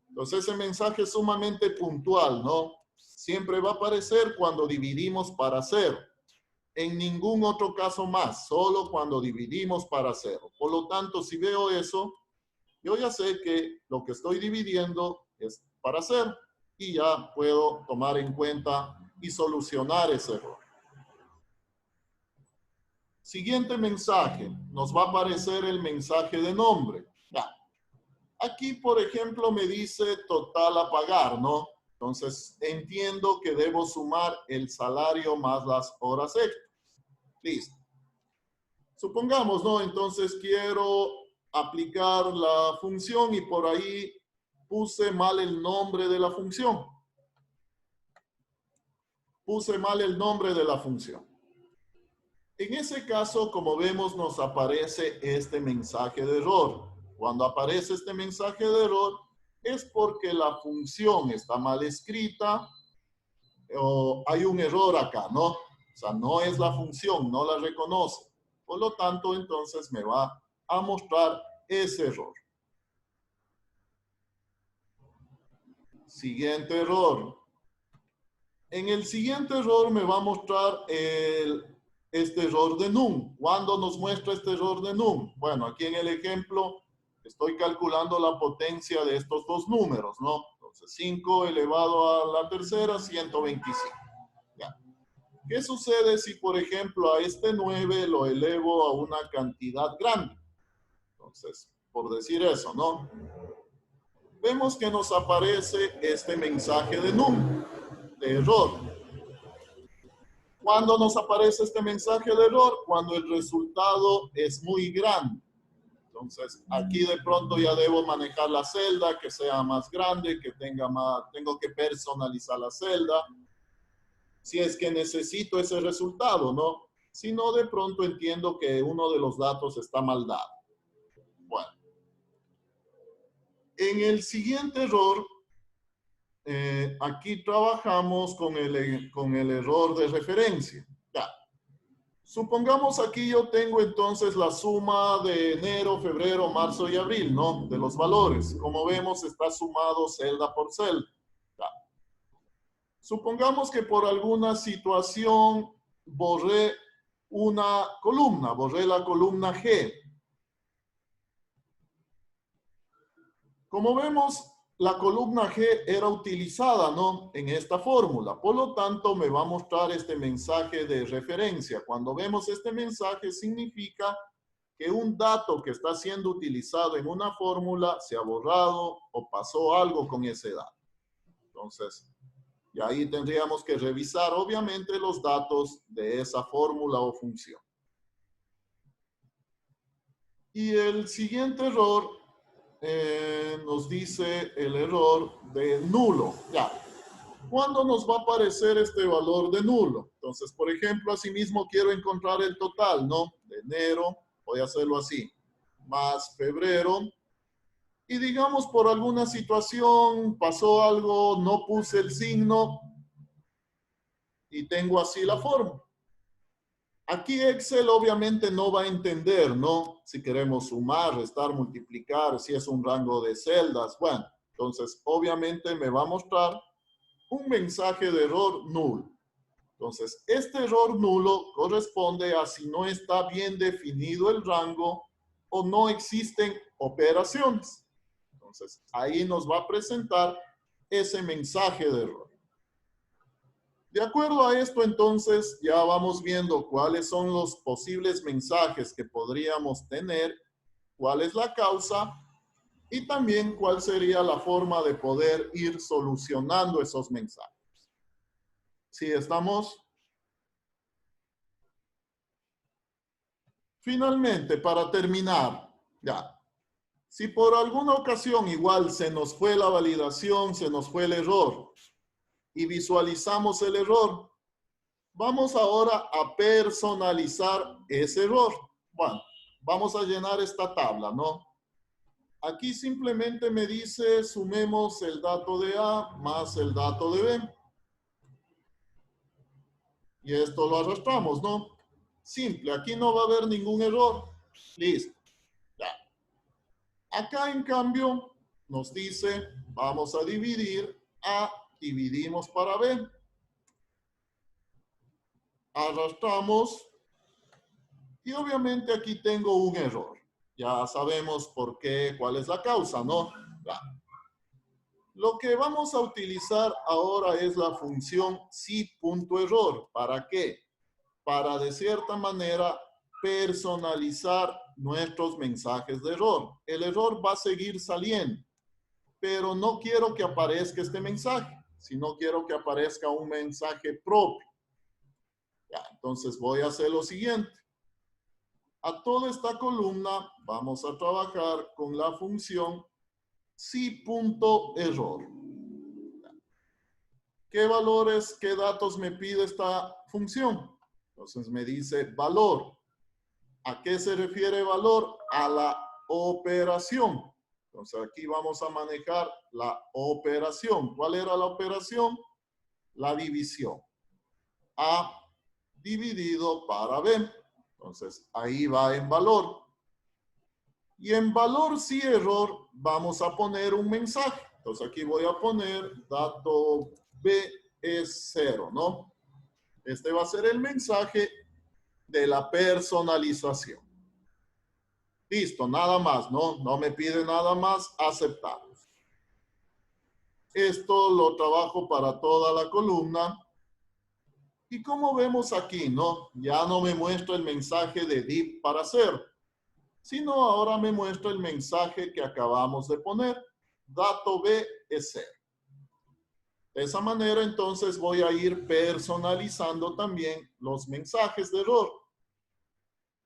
Entonces, ese mensaje es sumamente puntual, ¿no? Siempre va a aparecer cuando dividimos para cero. En ningún otro caso más, solo cuando dividimos para cero. Por lo tanto, si veo eso, yo ya sé que lo que estoy dividiendo es para cero y ya puedo tomar en cuenta y solucionar ese error. Siguiente mensaje, nos va a aparecer el mensaje de nombre. Ya. Aquí, por ejemplo, me dice total a pagar, ¿no? Entonces, entiendo que debo sumar el salario más las horas extras. Listo. Supongamos, ¿no? Entonces, quiero aplicar la función y por ahí puse mal el nombre de la función. Puse mal el nombre de la función. En ese caso, como vemos, nos aparece este mensaje de error. Cuando aparece este mensaje de error, es porque la función está mal escrita o hay un error acá, ¿no? O sea, no es la función, no la reconoce. Por lo tanto, entonces me va a mostrar ese error. Siguiente error. En el siguiente error me va a mostrar este error de num. ¿Cuándo nos muestra este error de num? Bueno, aquí en el ejemplo estoy calculando la potencia de estos dos números, ¿no? Entonces, 5 elevado a la tercera, 125. Ya. ¿Qué sucede si, por ejemplo, a este 9 lo elevo a una cantidad grande? Entonces, por decir eso, ¿no? Vemos que nos aparece este mensaje de num, de error. ¿Cuándo nos aparece este mensaje de error? Cuando el resultado es muy grande. Entonces, aquí de pronto ya debo manejar la celda, que sea más grande, que tenga más, tengo que personalizar la celda. Si es que necesito ese resultado, ¿no? Si no, de pronto entiendo que uno de los datos está mal dado. Bueno. En el siguiente error, aquí trabajamos con el error de referencia. Ya. Supongamos aquí yo tengo entonces la suma de enero, febrero, marzo y abril, ¿no? De los valores. Como vemos, está sumado celda por celda. Ya. Supongamos que por alguna situación borré una columna, borré la columna G. Como vemos, la columna G era utilizada, ¿no? En esta fórmula. Por lo tanto, me va a mostrar este mensaje de referencia. Cuando vemos este mensaje, significa que un dato que está siendo utilizado en una fórmula se ha borrado o pasó algo con ese dato. Entonces, y ahí tendríamos que revisar, obviamente, los datos de esa fórmula o función. Y el siguiente error nos dice el error de nulo. Ya. ¿Cuándo nos va a aparecer este valor de nulo? Entonces, por ejemplo, asimismo quiero encontrar el total, ¿no? De enero, voy a hacerlo así, más febrero. Y digamos, por alguna situación pasó algo, no puse el signo y tengo así la forma. Aquí Excel obviamente no va a entender, ¿no? Si queremos sumar, restar, multiplicar, si es un rango de celdas. Bueno, entonces obviamente me va a mostrar un mensaje de error nulo. Entonces, este error nulo corresponde a si no está bien definido el rango o no existen operaciones. Entonces, ahí nos va a presentar ese mensaje de error. De acuerdo a esto, entonces, ya vamos viendo cuáles son los posibles mensajes que podríamos tener, cuál es la causa y también cuál sería la forma de poder ir solucionando esos mensajes. ¿Sí estamos? Finalmente, para terminar, ya. Si por alguna ocasión igual se nos fue la validación, se nos fue el error y visualizamos el error, vamos ahora a personalizar ese error. Bueno, vamos a llenar esta tabla, ¿no? Aquí simplemente me dice sumemos el dato de A más el dato de B. Y esto lo arrastramos, ¿no? Simple, aquí no va a haber ningún error. Listo. Ya. Acá, en cambio, nos dice, vamos a dividir A, dividimos para B. Arrastramos y obviamente aquí tengo un error. Ya sabemos por qué, cuál es la causa, ¿no? Ya. Lo que vamos a utilizar ahora es la función sí.error. ¿Para qué? Para, de cierta manera, personalizar nuestros mensajes de error. El error va a seguir saliendo, pero no quiero que aparezca este mensaje, sino quiero que aparezca un mensaje propio. Ya, entonces voy a hacer lo siguiente. A toda esta columna vamos a trabajar con la función sí.error. ¿Qué valores, qué datos me pide esta función? Entonces me dice valor. ¿A qué se refiere valor? A la operación. Entonces aquí vamos a manejar la operación. ¿Cuál era la operación? La división. A dividido para B. Entonces ahí va en valor. Y en valor sí error vamos a poner un mensaje. Entonces aquí voy a poner dato B es 0, ¿no? Este va a ser el mensaje de la personalización. Listo, nada más, ¿no? No me pide nada más, aceptamos. Esto lo trabajo para toda la columna. Y como vemos aquí, ¿no? Ya no me muestra el mensaje de div para hacer, sino ahora me muestra el mensaje que acabamos de poner. Dato B es 0. De esa manera, entonces, voy a ir personalizando también los mensajes de error.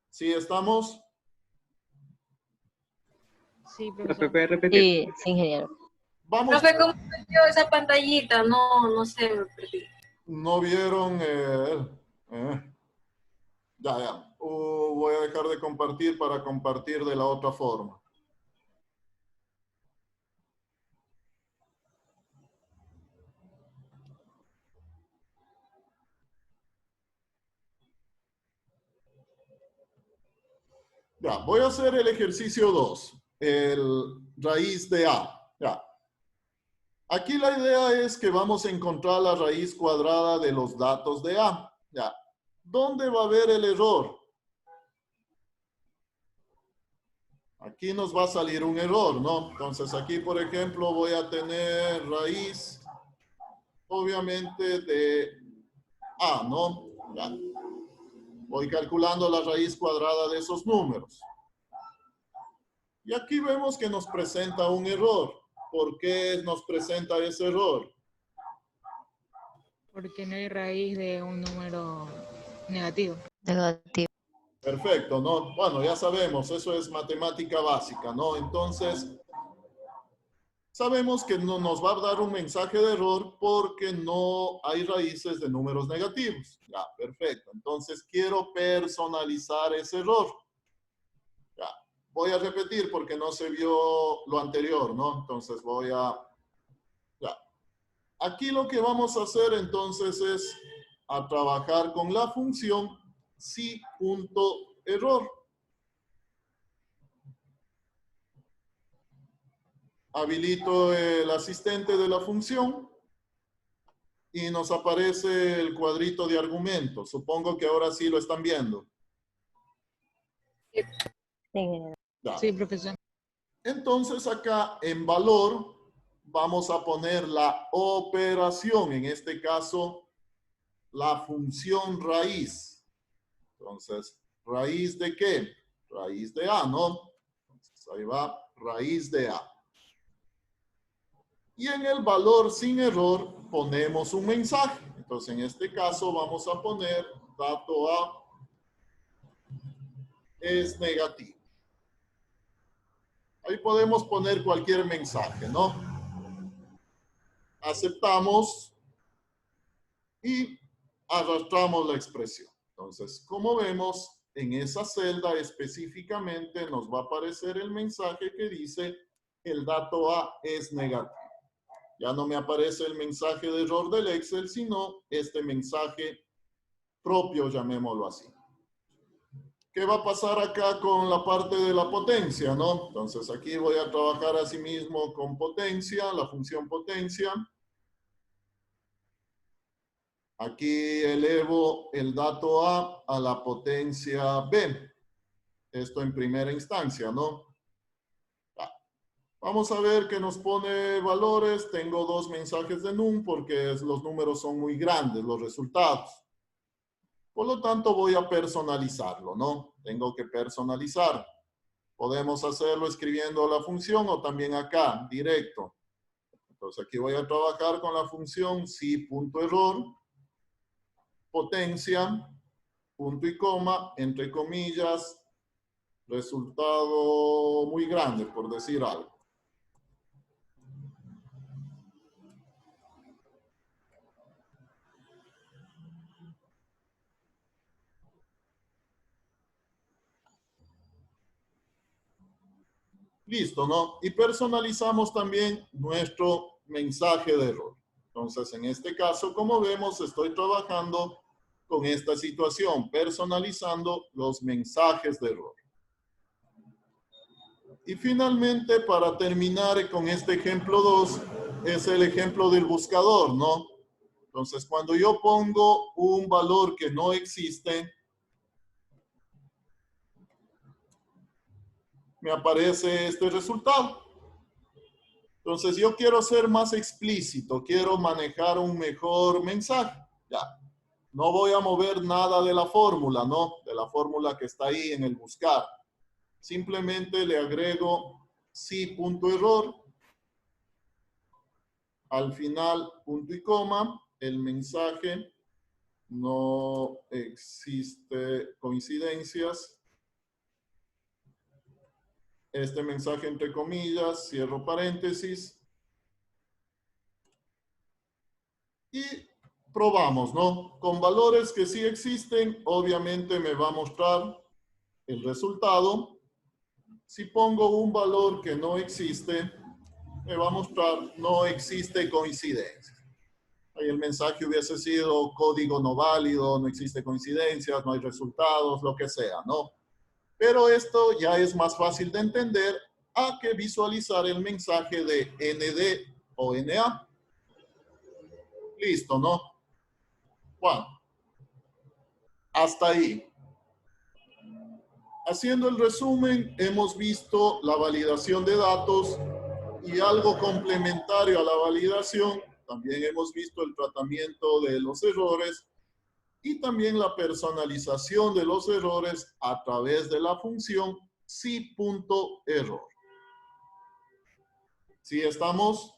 ¿Sí estamos? Sí, Profe, profesor. ¿puede repetir? Sí, sí, ingeniero. Vamos. Profe, ¿cómo metió esa pantallita? No sé, me perdí. ¿No vieron? Ya. Voy a dejar de compartir para compartir de la otra forma. Ya, voy a hacer el ejercicio 2, el raíz de A. Ya. Aquí la idea es que vamos a encontrar la raíz cuadrada de los datos de A. Ya. ¿Dónde va a haber el error? Aquí nos va a salir un error, ¿no? Entonces aquí, por ejemplo, voy a tener raíz, obviamente, de A, ¿no? Ya. Voy calculando la raíz cuadrada de esos números. Y aquí vemos que nos presenta un error. ¿Por qué nos presenta ese error? Porque no hay raíz de un número negativo. Negativo. Perfecto, ¿no? Bueno, ya sabemos, eso es matemática básica, ¿no? Entonces, sabemos que no nos va a dar un mensaje de error porque no hay raíces de números negativos. Ya, perfecto. Entonces, quiero personalizar ese error. Ya, voy a repetir porque no se vio lo anterior, ¿no? Entonces, ya. Aquí lo que vamos a hacer entonces es a trabajar con la función sí.error. Habilito el asistente de la función y nos aparece el cuadrito de argumentos. Supongo que ahora sí lo están viendo. Sí, ingeniero. Ya. Sí, profesor. Entonces acá en valor vamos a poner la operación, en este caso la función raíz. Entonces, ¿raíz de qué? Raíz de A, ¿no? Entonces ahí va, raíz de A. Y en el valor sin error ponemos un mensaje. Entonces, en este caso vamos a poner dato A es negativo. Ahí podemos poner cualquier mensaje, ¿no? Aceptamos y arrastramos la expresión. Entonces, como vemos, en esa celda específicamente nos va a aparecer el mensaje que dice el dato A es negativo. Ya no me aparece el mensaje de error del Excel, sino este mensaje propio, llamémoslo así. ¿Qué va a pasar acá con la parte de la potencia, no? Entonces aquí voy a trabajar asimismo con potencia, la función potencia. Aquí elevo el dato A la potencia B. Esto en primera instancia, ¿no? Vamos a ver que nos pone valores. Tengo dos mensajes de num porque los números son muy grandes, los resultados. Por lo tanto, voy a personalizarlo, ¿no? Tengo que personalizar. Podemos hacerlo escribiendo la función o también acá, directo. Entonces, aquí voy a trabajar con la función si.error, potencia, punto y coma, entre comillas, resultado muy grande, por decir algo. Listo, ¿no? Y personalizamos también nuestro mensaje de error. Entonces, en este caso, como vemos, estoy trabajando con esta situación, personalizando los mensajes de error. Y finalmente, para terminar con este ejemplo 2, es el ejemplo del buscador, ¿no? Entonces, cuando yo pongo un valor que no existe, me aparece este resultado. Entonces, yo quiero ser más explícito, quiero manejar un mejor mensaje. Ya, no voy a mover nada de la fórmula, ¿no? De la fórmula que está ahí en el buscar. Simplemente le agrego si.error. Al final, punto y coma, el mensaje, no existe coincidencias. Este mensaje entre comillas, cierro paréntesis. Y probamos, ¿no? Con valores que sí existen, obviamente me va a mostrar el resultado. Si pongo un valor que no existe, me va a mostrar no existe coincidencia. Ahí el mensaje hubiese sido código no válido, no existe coincidencias, no hay resultados, lo que sea, ¿no? Pero esto ya es más fácil de entender a que visualizar el mensaje de ND o NA. Listo, ¿no? Bueno, hasta ahí. Haciendo el resumen, hemos visto la validación de datos y algo complementario a la validación. También hemos visto el tratamiento de los errores y también la personalización de los errores a través de la función si.error. ¿Sí estamos?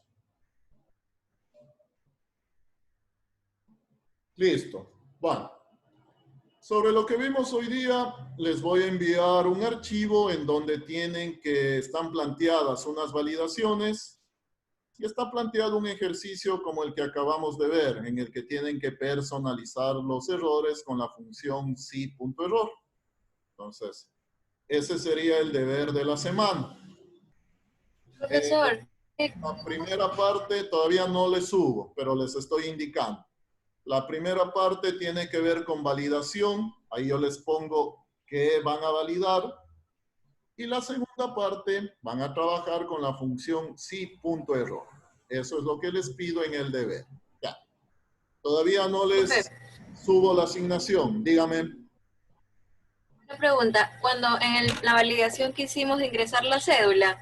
Listo. Bueno, sobre lo que vimos hoy día, les voy a enviar un archivo en donde están planteadas unas validaciones y está planteado un ejercicio como el que acabamos de ver, en el que tienen que personalizar los errores con la función si.error. Entonces, ese sería el deber de la semana. Profesor, La primera parte todavía no les subo, pero les estoy indicando. La primera parte tiene que ver con validación. Ahí yo les pongo qué van a validar. Y la segunda parte van a trabajar con la función si.error. Eso es lo que les pido en el deber. Ya. Todavía no les subo la asignación. Dígame. una pregunta. Cuando en la validación que hicimos de ingresar la cédula,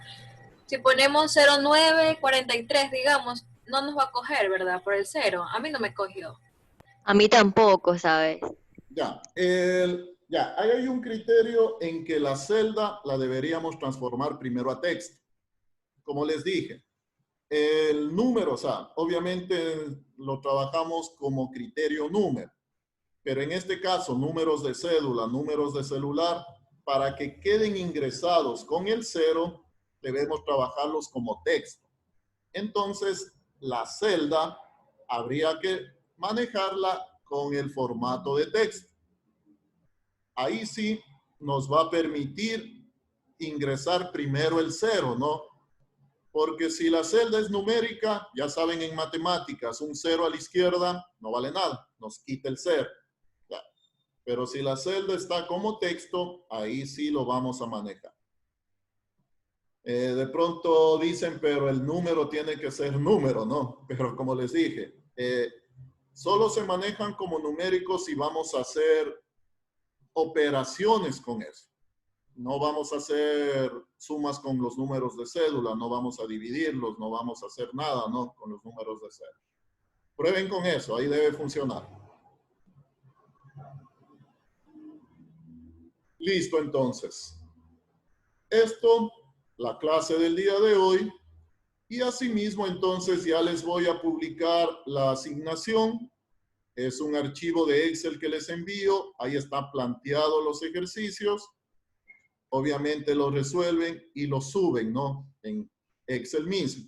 si ponemos 0943, digamos, no nos va a coger, ¿verdad? Por el 0. A mí no me cogió. A mí tampoco, ¿sabes? Ya. Ahí hay un criterio en que la celda la deberíamos transformar primero a texto. Como les dije, el número, o sea, obviamente lo trabajamos como criterio número, pero en este caso, números de cédula, números de celular, para que queden ingresados con el 0, debemos trabajarlos como texto. Entonces, la celda habría que manejarla con el formato de texto. Ahí sí nos va a permitir ingresar primero el 0, ¿no? Porque si la celda es numérica, ya saben en matemáticas, un 0 a la izquierda no vale nada, nos quita el 0. Ya. Pero si la celda está como texto, ahí sí lo vamos a manejar. De pronto dicen, pero el número tiene que ser número, ¿no? Pero como les dije, solo se manejan como numéricos si vamos a hacer operaciones con eso. No vamos a hacer sumas con los números de cédula, no vamos a dividirlos, no vamos a hacer nada, ¿no? Con los números de cédula. Prueben con eso, ahí debe funcionar. Listo, entonces. Esto, la clase del día de hoy. Y asimismo, entonces, ya les voy a publicar la asignación. Es un archivo de Excel que les envío. Ahí están planteados los ejercicios. Obviamente los resuelven y los suben, ¿no? En Excel mismo.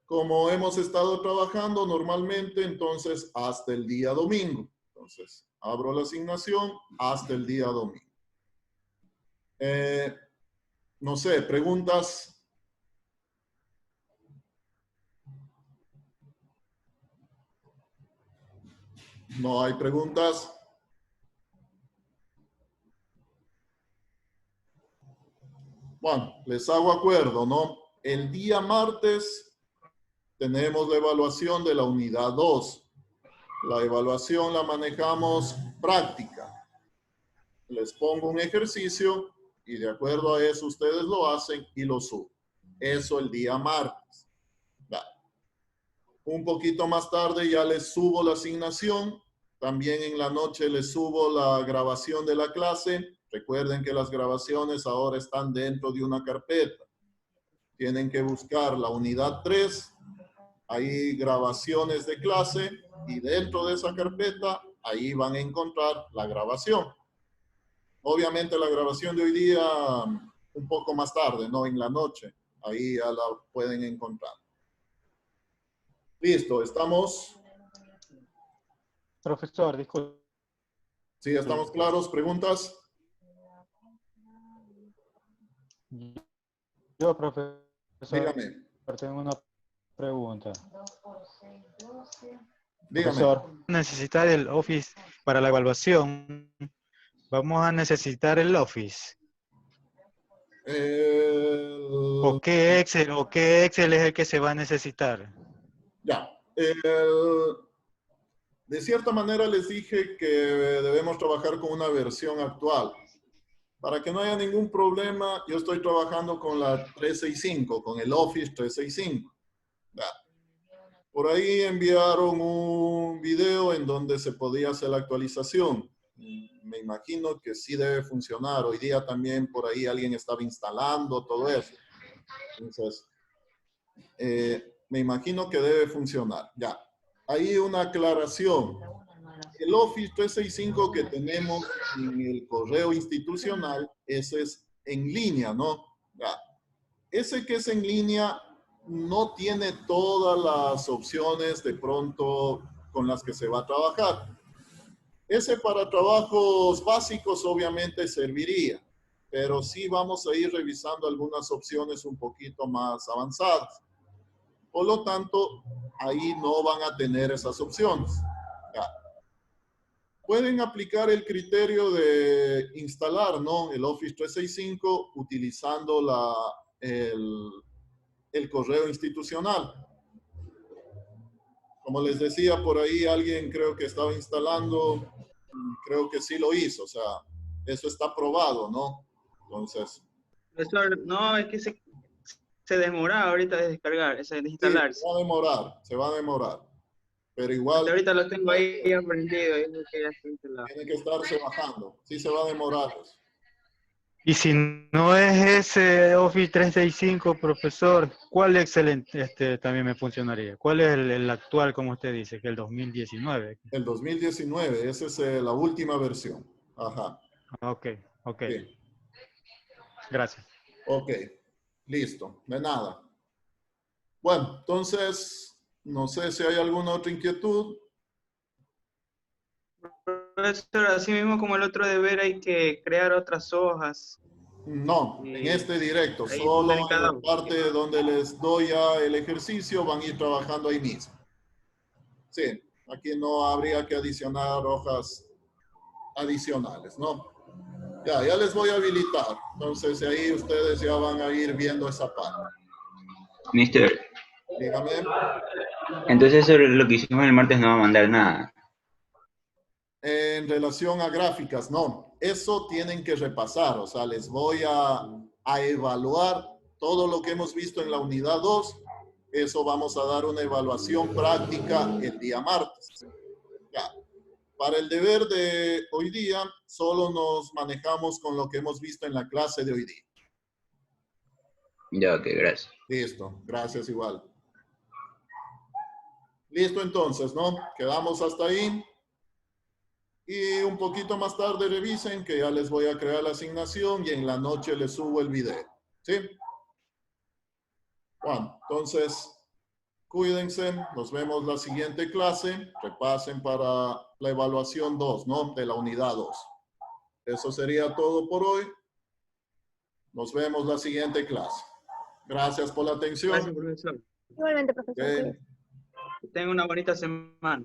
Como hemos estado trabajando normalmente, entonces, hasta el día domingo. Entonces, abro la asignación hasta el día domingo. No sé, preguntas. No hay preguntas. Bueno, les hago acuerdo, ¿no? El día martes tenemos la evaluación de la unidad 2. La evaluación la manejamos práctica. Les pongo un ejercicio y de acuerdo a eso ustedes lo hacen y lo suben. Eso el día martes. Un poquito más tarde ya les subo la asignación. También en la noche les subo la grabación de la clase. Recuerden que las grabaciones ahora están dentro de una carpeta. Tienen que buscar la unidad 3. Hay grabaciones de clase y dentro de esa carpeta ahí van a encontrar la grabación. Obviamente la grabación de hoy día un poco más tarde, no en la noche. Ahí ya la pueden encontrar. Listo, ¿estamos? Profesor, disculpe. ¿Sí, estamos claros? ¿Preguntas? Yo, profesor, Dígame. tengo una pregunta. Dígame. Profesor, necesitar el Office para la evaluación. Vamos a necesitar el Office. ¿O qué Excel es el que se va a necesitar? Ya. De cierta manera les dije que debemos trabajar con una versión actual. Para que no haya ningún problema, yo estoy trabajando con la 365, con el Office 365. Ya. Por ahí enviaron un video en donde se podía hacer la actualización. Me imagino que sí debe funcionar. Hoy día también por ahí alguien estaba instalando todo eso. Entonces, me imagino que debe funcionar. Ya. Hay una aclaración. El Office 365 que tenemos en el correo institucional, ese es en línea, ¿no? Ya. Ese que es en línea no tiene todas las opciones de pronto con las que se va a trabajar. Ese para trabajos básicos obviamente serviría, pero sí vamos a ir revisando algunas opciones un poquito más avanzadas. Por lo tanto, ahí no van a tener esas opciones. Ya. Pueden aplicar el criterio de instalar, ¿no? El Office 365 utilizando el correo institucional. Como les decía, por ahí alguien creo que estaba instalando, creo que sí lo hizo, o sea, eso está probado, ¿no? Entonces. Profesor, no, es que se demora ahorita de descargar, de instalarse. Sí, se va a demorar. Pero igual. Hasta ahorita lo tengo ahí aprendido, que ya está instalado. Tiene que estarse bajando, sí se va a demorar. Y si no es ese Office 365, profesor, ¿cuál Excel también me funcionaría? ¿Cuál es el actual, como usted dice, que el 2019? El 2019, esa es la última versión. Ajá. Ok. Bien. Gracias. Ok, listo, de nada. Bueno, entonces, no sé si hay alguna otra inquietud. Profesor, así mismo como el otro deber hay que crear otras hojas. No, en este directo, ahí solo en cada en la parte donde les doy ya el ejercicio van a ir trabajando ahí mismo. Sí, aquí no habría que adicionar hojas adicionales, ¿no? Ya les voy a habilitar. Entonces ahí ustedes ya van a ir viendo esa parte. Mister, Dígame. entonces sobre lo que hicimos el martes no va a mandar nada. En relación a gráficas, no. Eso tienen que repasar. O sea, les voy a evaluar todo lo que hemos visto en la unidad 2. Eso vamos a dar una evaluación práctica el día martes. Ya. Para el deber de hoy día, solo nos manejamos con lo que hemos visto en la clase de hoy día. Ya, ok, gracias. Listo, gracias igual. Listo entonces, ¿no? Quedamos hasta ahí. Y un poquito más tarde revisen que ya les voy a crear la asignación y en la noche les subo el video. ¿Sí? Bueno, entonces, cuídense. Nos vemos la siguiente clase. Repasen para la evaluación 2, ¿no? De la unidad 2. Eso sería todo por hoy. Nos vemos la siguiente clase. Gracias por la atención. Gracias, profesor. Igualmente, profesor. Ok. Cuídese. Que tenga una bonita semana.